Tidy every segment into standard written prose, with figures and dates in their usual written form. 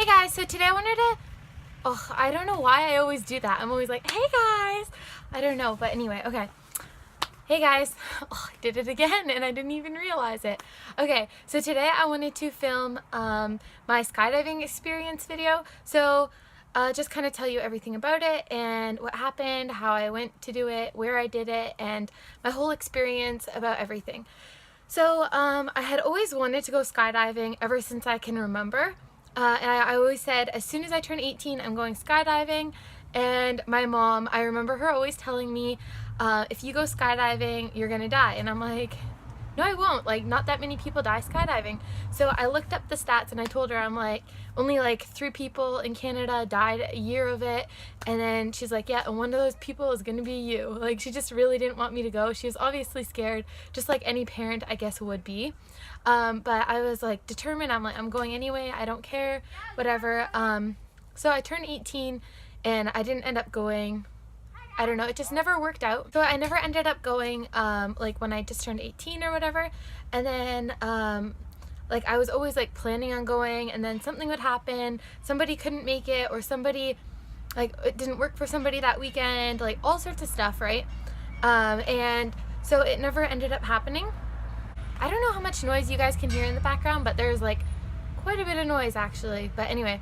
Hey guys, so today I wanted to, I don't know why I always do that. I'm always like, hey guys, I don't know, but anyway, okay. Hey guys, I did it again and I didn't even realize it. Okay, so today I wanted to film my skydiving experience video. So just kind of tell you everything about it and what happened, how I went to do it, where I did it, and my whole experience about everything. So I had always wanted to go skydiving ever since I can remember. And I always said, as soon as I turn 18, I'm going skydiving. And my mom, I remember her always telling me, if you go skydiving, you're gonna die. And I'm like, no, I won't. Like, not that many people die skydiving. So I looked up the stats and I told her, I'm like, only like 3 people in Canada died a year of it. And then she's like, yeah, and one of those people is gonna be you. Like, she just really didn't want me to go. She was obviously scared, just like any parent, I guess, would be. But I was like determined. I'm like, I'm going anyway. I don't care, whatever. So I turned 18 and I didn't end up going. I don't know, it just never worked out. So I never ended up going like when I just turned 18 or whatever. And then like I was always like planning on going, and then something would happen, somebody couldn't make it, or somebody, like, it didn't work for somebody that weekend, like all sorts of stuff, right? And so it never ended up happening. I don't know how much noise you guys can hear in the background, but there's like quite a bit of noise actually. But anyway,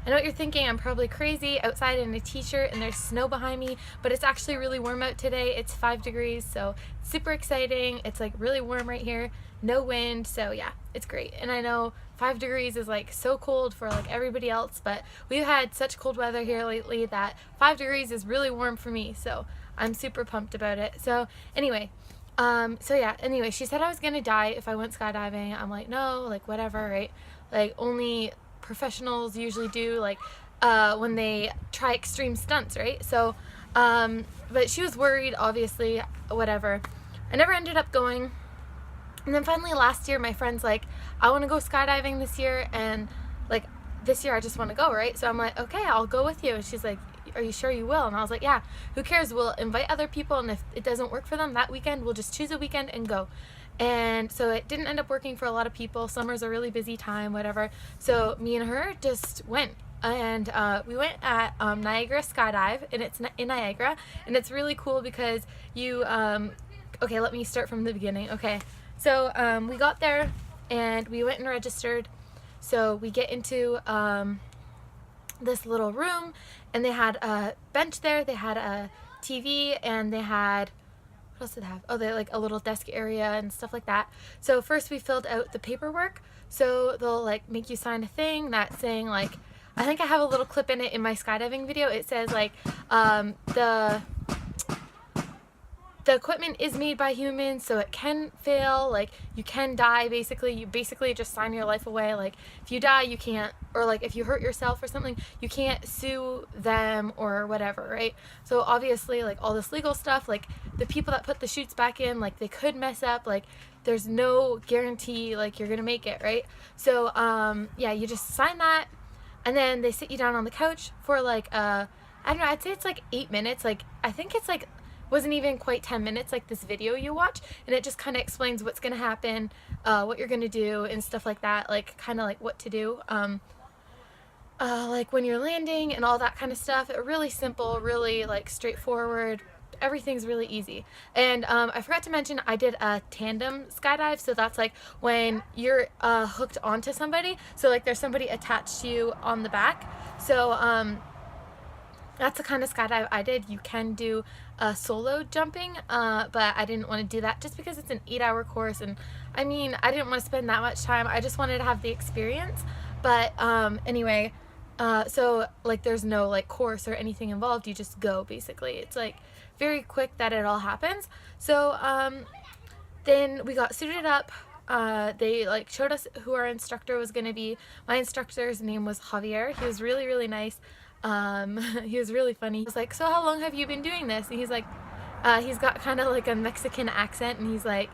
I know what you're thinking. I'm probably crazy outside in a t-shirt and there's snow behind me, but it's actually really warm out today. It's 5 degrees, so it's super exciting. It's like really warm right here, no wind, so yeah, it's great. And I know 5 degrees is like so cold for like everybody else, but we've had such cold weather here lately that 5 degrees is really warm for me, so I'm super pumped about it. So anyway, anyway, she said I was gonna die if I went skydiving. I'm like, no, like whatever, right? Like only professionals usually do, like when they try extreme stunts, right? So but she was worried, obviously, whatever. I never ended up going. And then finally last year my friend's like, I want to go skydiving this year, and like this year I just want to go, right? So I'm like, okay, I'll go with you. And she's like, are you sure you will? And I was like, yeah, who cares? We'll invite other people, and if it doesn't work for them that weekend, we'll just choose a weekend and go. And so it didn't end up working for a lot of people. Summer's a really busy time, whatever. So me and her just went, and we went at Niagara Skydive, and it's in Niagara, and it's really cool because you okay, let me start from the beginning. Okay, so we got there and we went and registered. So we get into this little room, and they had a bench there, they had a TV, and they had, what else did they have? Oh, they had like a little desk area and stuff like that. So first we filled out the paperwork. So they'll like make you sign a thing that's saying, like, I think I have a little clip in it in my skydiving video. It says like the equipment is made by humans, so it can fail, like you can die, basically. You basically just sign your life away. Like if you die, you can't, or like if you hurt yourself or something, you can't sue them or whatever, right? So obviously, like all this legal stuff, like the people that put the chutes back in, like they could mess up, like there's no guarantee like you're gonna make it, right? So yeah, you just sign that, and then they sit you down on the couch for like I don't know, I'd say it's like 8 minutes. Like I think it's like wasn't even quite 10 minutes, like this video you watch, and it just kind of explains what's gonna happen, what you're gonna do and stuff like that, like kind of like what to do, like when you're landing and all that kind of stuff. Really simple, really like straightforward. Everything's really easy. And I forgot to mention, I did a tandem skydive. So that's like when you're hooked onto somebody, so like there's somebody attached to you on the back. So that's the kind of skydive I did. You can do solo jumping, but I didn't want to do that just because it's an 8-hour course, and I mean, I didn't want to spend that much time. I just wanted to have the experience. But anyway, so like there's no like course or anything involved. You just go, basically. It's like very quick that it all happens. So then we got suited up. They like showed us who our instructor was going to be. My instructor's name was Javier. He was really, really nice. He was really funny. I was like, so how long have you been doing this? And he's like, he's got kind of like a Mexican accent, and he's like,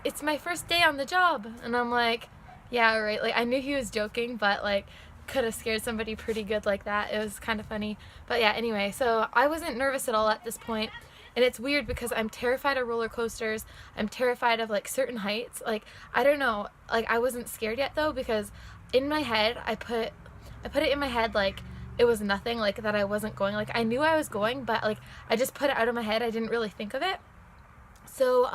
it's my first day on the job. And I'm like, yeah, right. Like I knew he was joking, but like could have scared somebody pretty good like that. It was kind of funny. But yeah, anyway, so I wasn't nervous at all at this point. And it's weird because I'm terrified of roller coasters. I'm terrified of like certain heights. Like, I don't know, like I wasn't scared yet though, because in my head I put I put it in my head like it was nothing, like that I wasn't going. Like I knew I was going, but like I just put it out of my head. I didn't really think of it. So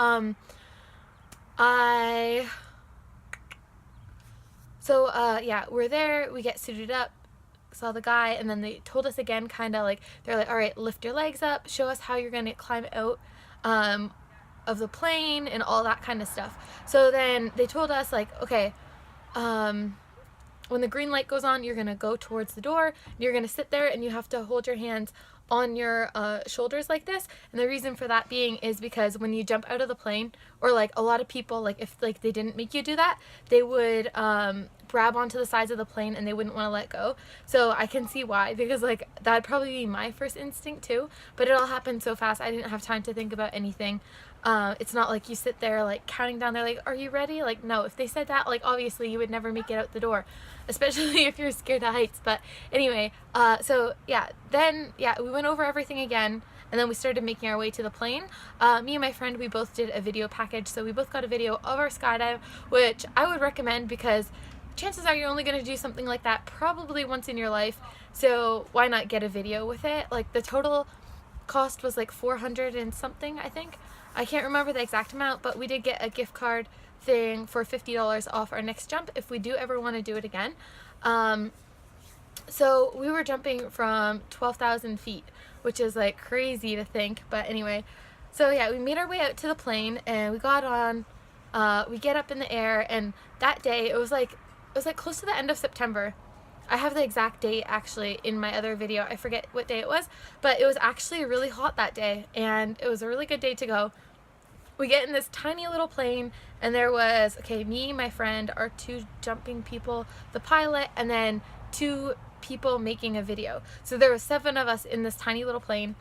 yeah, we're there, we get suited up, saw the guy, and then they told us again, kind of like, they're like, all right, lift your legs up, show us how you're gonna climb out of the plane and all that kind of stuff. So then they told us like, okay, when the green light goes on, you're gonna go towards the door, you're gonna sit there, and you have to hold your hands on your shoulders like this. And the reason for that being is because when you jump out of the plane, or like a lot of people, like if like they didn't make you do that, they would grab onto the sides of the plane and they wouldn't want to let go. So I can see why, because like that'd probably be my first instinct too, but it all happened so fast I didn't have time to think about anything. It's not like you sit there like counting down, they're like, are you ready? Like no, if they said that, like obviously you would never make it out the door, especially if you're scared of heights. But anyway, so yeah, then yeah, we went over everything again, and then we started making our way to the plane. Me and my friend, we both did a video package, so we both got a video of our skydive, which I would recommend because chances are you're only going to do something like that probably once in your life, so why not get a video with it? Like the total cost was like 400 and something, I think. I can't remember the exact amount, but we did get a gift card thing for $50 off our next jump if we do ever want to do it again. So we were jumping from 12,000 feet, which is like crazy to think, but anyway. So yeah, we made our way out to the plane and we got on, we get up in the air, and that day it was like close to the end of September. I have the exact date actually in my other video. I forget what day it was, but it was actually really hot that day and it was a really good day to go. We get in this tiny little plane, and there was, okay, me, my friend, our 2 jumping people, the pilot, and then 2 people making a video. So there was 7 of us in this tiny little plane,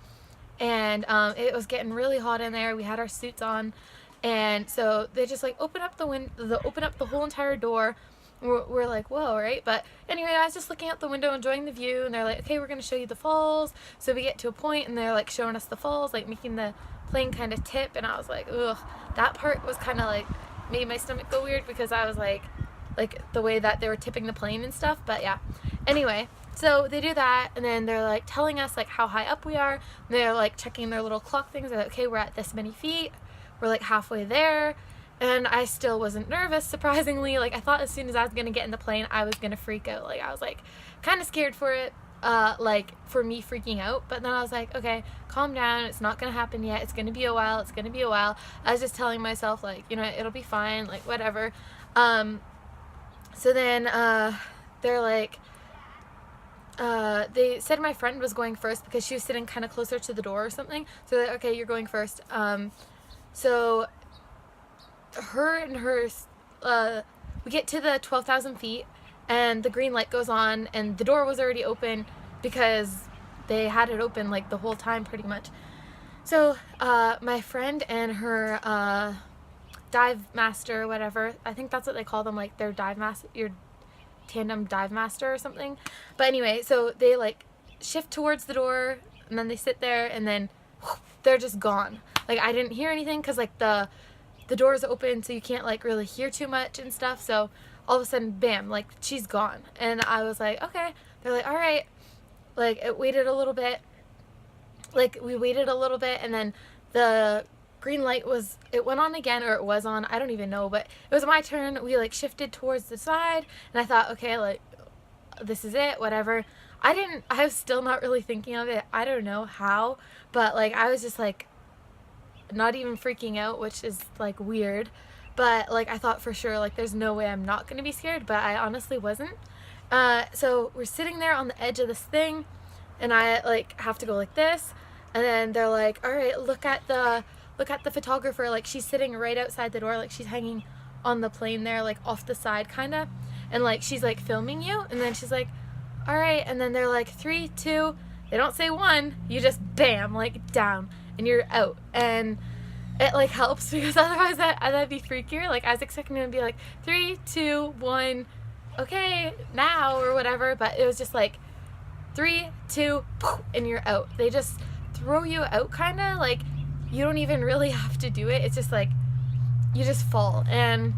and it was getting really hot in there. We had our suits on, and so they just like open up the whole entire door. We're like, whoa, right? But anyway, I was just looking out the window enjoying the view, and they're like, okay, we're gonna show you the falls. So we get to a point and they're like showing us the falls, like making the plane kind of tip, and I was like, ugh. That part was kind of like made my stomach go weird because I was like the way that they were tipping the plane and stuff. But yeah, anyway, so they do that, and then they're like telling us like how high up we are. They're like checking their little clock things. They're like, okay, we're at this many feet, we're like halfway there. And I still wasn't nervous, surprisingly. Like I thought as soon as I was gonna get in the plane I was gonna freak out. Like I was like kind of scared for it, like for me freaking out. But then I was like, okay, calm down, it's not gonna happen yet, it's gonna be a while, it's gonna be a while. I was just telling myself like, you know, it'll be fine, like whatever. So then they're like, they said my friend was going first because she was sitting kind of closer to the door or something. So they're like, okay, you're going first. So her and hers, we get to the 12,000 feet and the green light goes on, and the door was already open because they had it open like the whole time pretty much. So my friend and her dive master or whatever, I think that's what they call them, like their dive master, your tandem dive master or something. But anyway, so they like shift towards the door and then they sit there, and then whoosh, they're just gone. Like I didn't hear anything because like the door's open, so you can't like really hear too much and stuff. So all of a sudden, bam, like she's gone. And I was like, okay. They're like, all right. Like it waited a little bit. Like we waited a little bit, and then the green light it went on again, or it was on, I don't even know, but it was my turn. We like shifted towards the side, and I thought, okay, like this is it, whatever. I was still not really thinking of it. I don't know how, but like I was just like not even freaking out, which is like weird. But like I thought for sure, like there's no way I'm not gonna be scared, but I honestly wasn't. So we're sitting there on the edge of this thing, and I like have to go like this, and then they're like, all right, look at the photographer, like she's sitting right outside the door, like she's hanging on the plane there, like off the side kinda, and like she's like filming you. And then she's like, all right, and then they're like 3, 2, they don't say 1, you just bam, like down, and you're out. And it like helps because otherwise that'd be freakier. Like I was expecting them to be like 3, 2, 1, okay, now, or whatever, but it was just like 3, 2, and you're out. They just throw you out kinda, like you don't even really have to do it. It's just like you just fall. And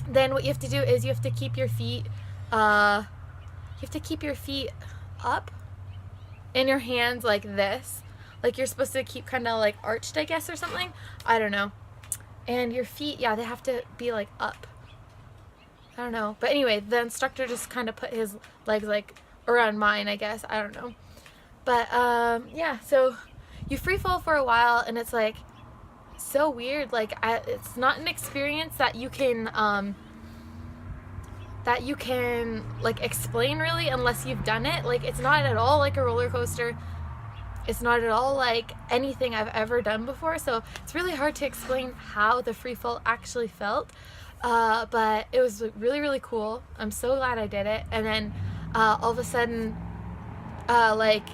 then what you have to do is you have to keep your feet you have to keep your feet up and your hands like this. Like you're supposed to keep kind of like arched, I guess, or something. I don't know. And your feet, yeah, they have to be like up. I don't know. But anyway, the instructor just kind of put his legs like around mine, I guess. I don't know. But yeah, so you free fall for a while and it's like so weird. Like it's not an experience that you can like explain really unless you've done it. Like it's not at all like a roller coaster. It's not at all like anything I've ever done before, so it's really hard to explain how the free fall actually felt. But it was really, really cool. I'm so glad I did it. And then all of a sudden, like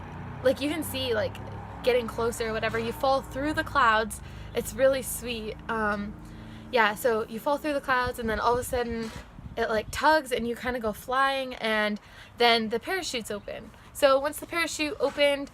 you can see like getting closer or whatever, you fall through the clouds. It's really sweet. Yeah, so you fall through the clouds and then all of a sudden it like tugs and you kind of go flying, and then the parachute's open. So once the parachute opened,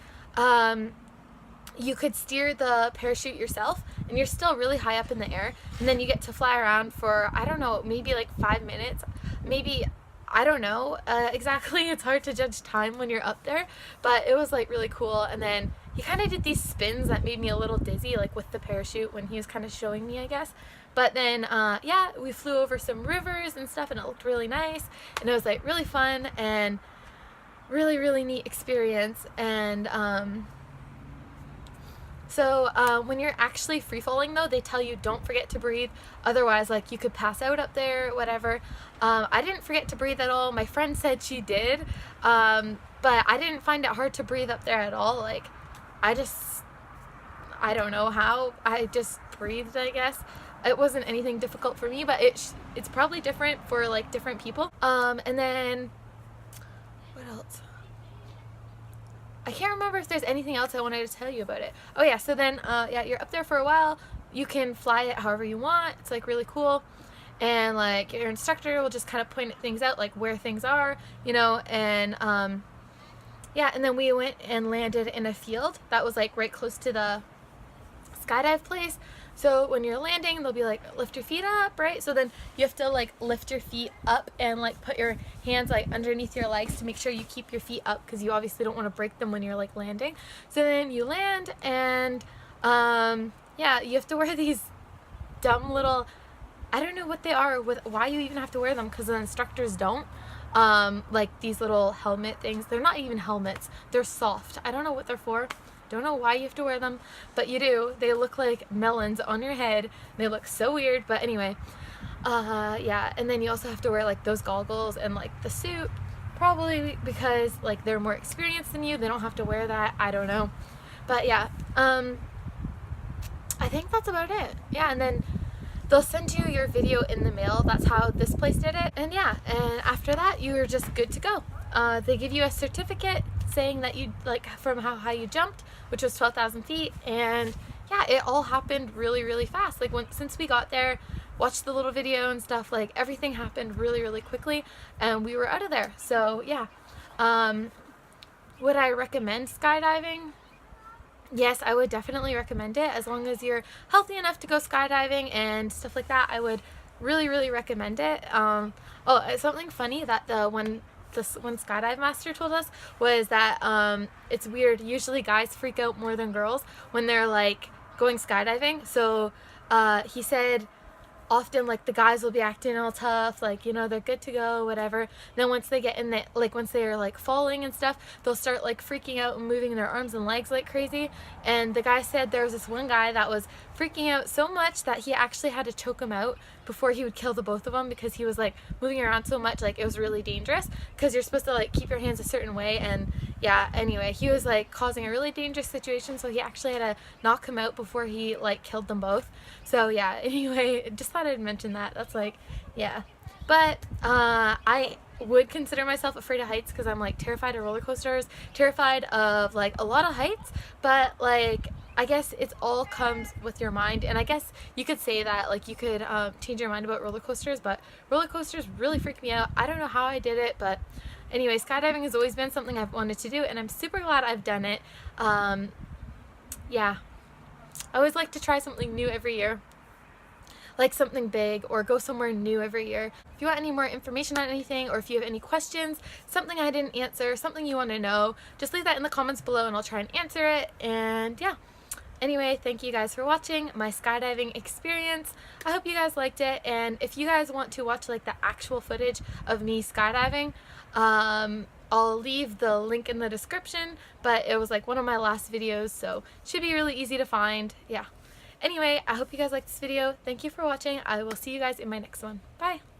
you could steer the parachute yourself and you're still really high up in the air, and then you get to fly around for, I don't know, maybe like 5 minutes, maybe, I don't know exactly. It's hard to judge time when you're up there, but it was like really cool. And then he kind of did these spins that made me a little dizzy, like with the parachute when he was kind of showing me, I guess. But then yeah, we flew over some rivers and stuff and it looked really nice, and it was like really fun and really, really neat experience. And so when you're actually free falling though, they tell you don't forget to breathe, otherwise like you could pass out up there, whatever. I didn't forget to breathe at all. My friend said she did, but I didn't find it hard to breathe up there at all. Like I don't know how, I just breathed, I guess. It wasn't anything difficult for me, but it's probably different for like different people. And then what else? I can't remember if there's anything else I wanted to tell you about it. Oh yeah, so then yeah, you're up there for a while. You can fly it however you want. It's like really cool. And like your instructor will just kind of point things out, like where things are, you know. And yeah, and then we went and landed in a field that was like right close to the skydive place. So when you're landing, they'll be like, lift your feet up, right? So then you have to like lift your feet up and like put your hands like underneath your legs to make sure you keep your feet up, because you obviously don't want to break them when you're like landing. So then you land, and yeah, you have to wear these dumb little, I don't know what they are, why you even have to wear them, because the instructors don't. Like these little helmet things. They're not even helmets. They're soft. I don't know what they're for. Don't know why you have to wear them, but you do. They look like melons on your head. They look so weird, but anyway. Yeah, and then you also have to wear like those goggles and like the suit, probably because like they're more experienced than you. They don't have to wear that. I don't know. But yeah, I think that's about it. Yeah, and then they'll send you your video in the mail. That's how this place did it. And yeah, and after that, you're just good to go. They give you a certificate saying that you, like, from how high you jumped, which was 12,000 feet. And yeah, it all happened really, really fast. Like since we got there, watched the little video and stuff, like everything happened really, really quickly, and we were out of there. So yeah, would I recommend skydiving? Yes, I would definitely recommend it. As long as you're healthy enough to go skydiving and stuff like that, I would really, really recommend it. Oh, something funny that when Skydive Master told us was that it's weird. Usually guys freak out more than girls when they're like going skydiving. So he said often like the guys will be acting all tough, like, you know, they're good to go, whatever. Then once they get in the, like once they're like falling and stuff, they'll start like freaking out and moving their arms and legs like crazy. And the guy said there was this one guy that was freaking out so much that he actually had to choke him out before he would kill the both of them, because he was like moving around so much, like it was really dangerous, because you're supposed to like keep your hands a certain way. And yeah, anyway, he was like causing a really dangerous situation, so he actually had to knock him out before he like killed them both. So yeah, anyway, just thought I'd mention that. That's like, yeah. But I would consider myself afraid of heights, because I'm like terrified of roller coasters, terrified of like a lot of heights. But like, I guess it all comes with your mind. And I guess you could say that like you could change your mind about roller coasters, but roller coasters really freak me out. I don't know how I did it, but anyway, skydiving has always been something I've wanted to do, and I'm super glad I've done it. Yeah, I always like to try something new every year. like something big or go somewhere new every year. If you want any more information on anything, or if you have any questions, something I didn't answer, something you want to know, just leave that in the comments below and I'll try and answer it. And yeah. Anyway, thank you guys for watching my skydiving experience. I hope you guys liked it, and if you guys want to watch like the actual footage of me skydiving, I'll leave the link in the description, but it was like one of my last videos, so it should be really easy to find. Yeah. Anyway, I hope you guys liked this video. Thank you for watching. I will see you guys in my next one. Bye!